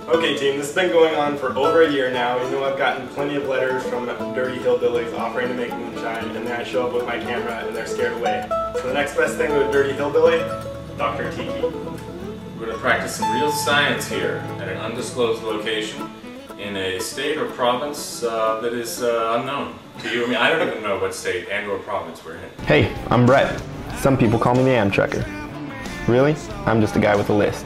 Okay team, this has been going on for over a year now. You know I've gotten plenty of letters from dirty hillbillies offering to make moonshine, and then I show up with my camera and they're scared away. So the next best thing to a dirty hillbilly, Dr. Tiki. We're going to practice some real science here at an undisclosed location in a state or province that is unknown to you. I mean, I don't even know what state and or province we're in. Hey, I'm Brett. Some people call me the Amtrekker. Really? I'm just a guy with a list.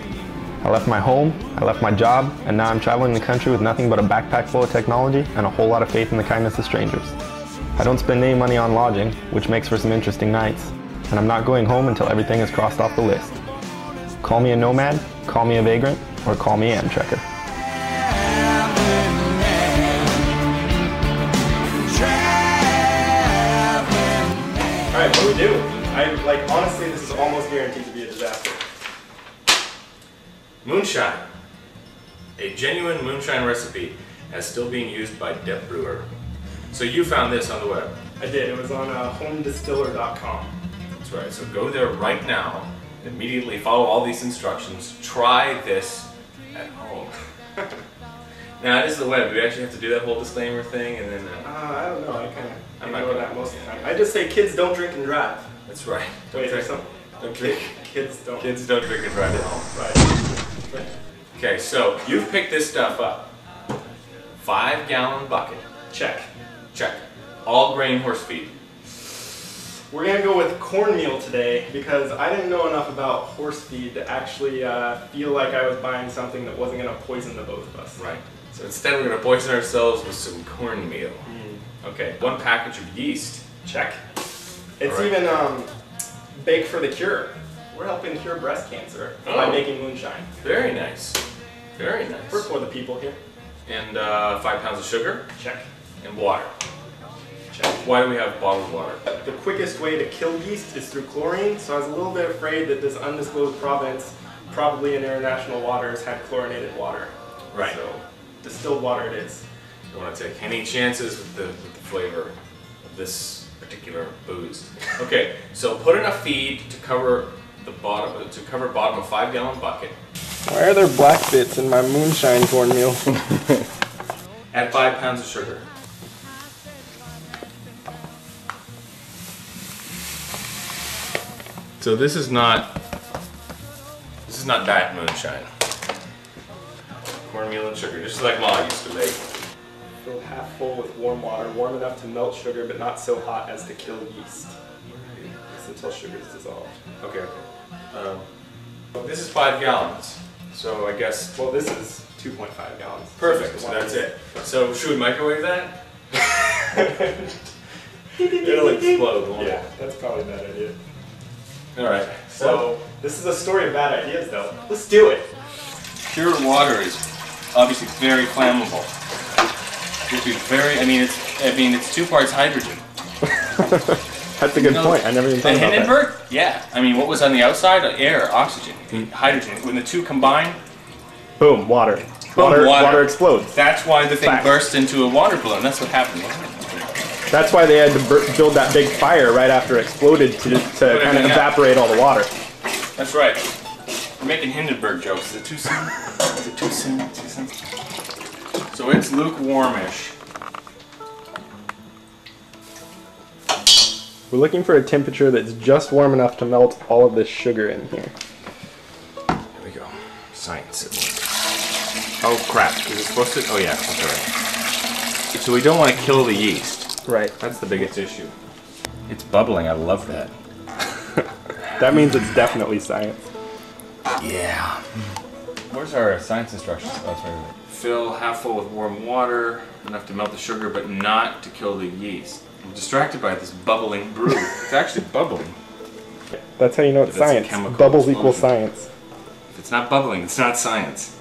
I left my home, I left my job, and now I'm traveling the country with nothing but a backpack full of technology and a whole lot of faith in the kindness of strangers. I don't spend any money on lodging, which makes for some interesting nights, and I'm not going home until everything is crossed off the list. Call me a nomad, call me a vagrant, or call me Amtrekker. Alright, what do we do? Honestly, this is almost guaranteed to be a disaster. Moonshine. A genuine moonshine recipe as still being used by Depp Brewer. So you found this on the web? I did. It was on homedistiller.com. That's right. So go there right now. Immediately follow all these instructions. Try this at home. Now it is the web. Do we actually have to do that whole disclaimer thing and then? I don't know. I'm not gonna- going that most of the time. I just say kids don't drink and drive. That's right. Wait, there's some. Don't drink. Kids don't. Kids don't drink and drive at home. Right. Okay, so you've picked this stuff up. 5-gallon bucket. Check. Check. All grain horse feed. We're gonna go with cornmeal today because I didn't know enough about horse feed to actually feel like I was buying something that wasn't gonna poison the both of us. Right. So instead we're gonna poison ourselves with some cornmeal. Okay. 1 package of yeast. Check. It's All right. even baked for the cure. We're helping cure breast cancer by making moonshine. Very nice. Very nice. We're for the people here. And 5 pounds of sugar. Check. And water. Check. Why do we have bottled water? The quickest way to kill yeast is through chlorine, so I was a little bit afraid that this undisclosed province, probably in international waters, had chlorinated water. Right. So, distilled water it is. Don't want to take any chances with the flavor of this particular booze. Okay, so put enough feed to cover the bottom of 5-gallon bucket. Why are there black bits in my moonshine cornmeal? Add 5 pounds of sugar. So this is not diet moonshine. Cornmeal and sugar, just like Ma used to make. Fill half full with warm water, warm enough to melt sugar but not so hot as to kill yeast. Just until sugar is dissolved. Okay. This is 5 gallons, so I guess. Well, this is 2.5 gallons. Perfect. So that's it. So should we microwave that? It'll explode, won't it? Yeah, that's probably a bad idea. All right. So this is a story of bad ideas, though. Let's do it. Pure water is obviously very flammable. It's very. I mean, it's 2 parts hydrogen. That's a good point. I never even thought about that. Hindenburg? Yeah. I mean, what was on the outside? Air, oxygen, hydrogen. When the two combine, Boom, water. Boom, Water explodes. that's why the thing Fact. burst into a water balloon. That's what happened. That's why they had to build that big fire right after it exploded to kind of everything out. evaporate all the water. That's right. We're making Hindenburg jokes. Is it too soon? Is it too soon? Too soon? So it's lukewarmish. We're looking for a temperature that's just warm enough to melt all of this sugar in here. There we go. Science. Oh crap! Is it supposed to? Oh yeah. That's all right. So we don't want to kill the yeast. Right. That's the biggest issue. It's bubbling. I love that. That means it's definitely science. Yeah. Where's our science instructions? Oh, that's right. Fill half full with warm water, enough to melt the sugar, but not to kill the yeast. I'm distracted by this bubbling brew. It's actually bubbling. That's how you know it's That's a science. chemical Bubbles explosion. equals science. If it's not bubbling, it's not science.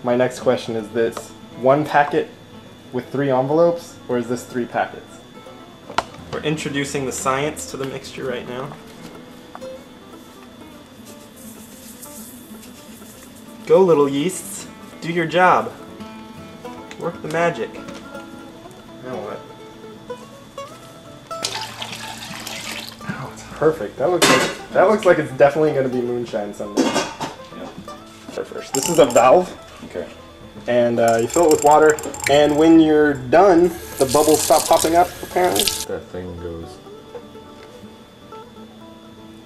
My next question is this. 1 packet with 3 envelopes, or is this 3 packets? We're introducing the science to the mixture right now. Go, little yeasts. Do your job. Work the magic. Now what? Oh, it's perfect. That looks like it's definitely going to be moonshine someday. Yeah. First, this is a valve. Okay. And you fill it with water, and when you're done, the bubbles stop popping up, apparently. That thing goes.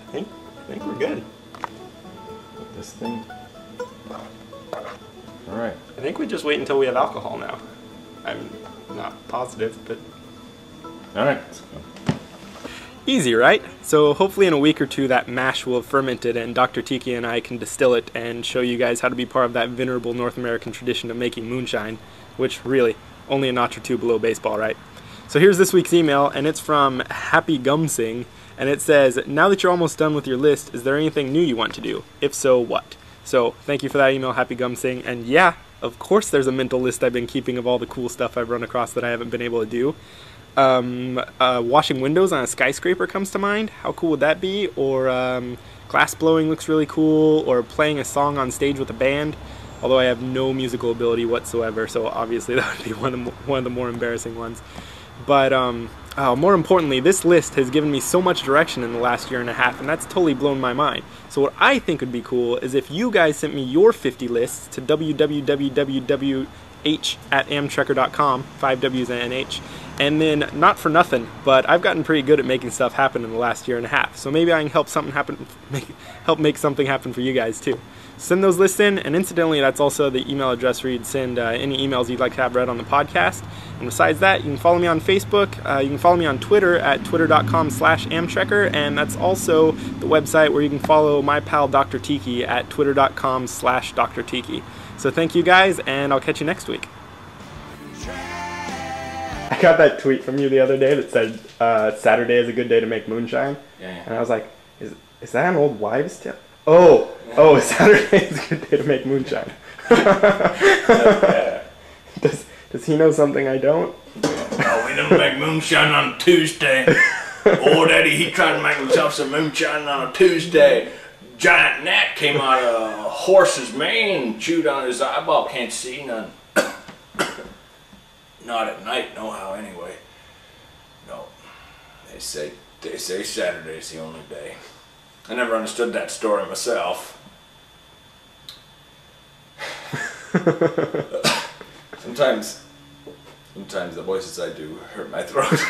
I think we're good. With this thing. Alright. I think we just wait until we have alcohol now. I'm not positive, but... Alright. Easy, right? So hopefully in a week or two that mash will have fermented and Dr. Tiki and I can distill it and show you guys how to be part of that venerable North American tradition of making moonshine, which really, only a notch or two below baseball, right? So here's this week's email, and it's from Happy Gumsing, and it says, now that you're almost done with your list, is there anything new you want to do? If so, what? So thank you for that email, Happy Gumsing, and yeah, of course there's a mental list I've been keeping of all the cool stuff I've run across that I haven't been able to do. Washing windows on a skyscraper comes to mind. How cool would that be? Or glass blowing looks really cool. Or playing a song on stage with a band. Although I have no musical ability whatsoever, so obviously that would be one of the more embarrassing ones. But more importantly, this list has given me so much direction in the last year and a half, and that's totally blown my mind. So what I think would be cool is if you guys sent me your 50 lists to www.amtrekker.com, 5 W's and an H. And then, not for nothing, but I've gotten pretty good at making stuff happen in the last year and a half. So maybe I can help make something happen for you guys too. Send those lists in, and incidentally, that's also the email address where you'd send any emails you'd like to have read on the podcast. And besides that, you can follow me on Facebook. You can follow me on Twitter at twitter.com/Amtrekker, and that's also the website where you can follow my pal Dr. Tiki at twitter.com/Dr. Tiki. So thank you guys, and I'll catch you next week. I got that tweet from you the other day that said Saturday is a good day to make moonshine. Yeah. And I was like, is that an old wives' tale? Oh, Saturday is a good day to make moonshine. Yeah. Does he know something I don't? No, we don't make moonshine on Tuesday. Old Eddie, he tried to make himself some moonshine on a Tuesday. Giant gnat came out of a horse's mane and chewed on his eyeball. Can't see none. Not at night, nohow, anyway. No. They say Saturday's the only day. I never understood that story myself. Sometimes the voices I do hurt my throat.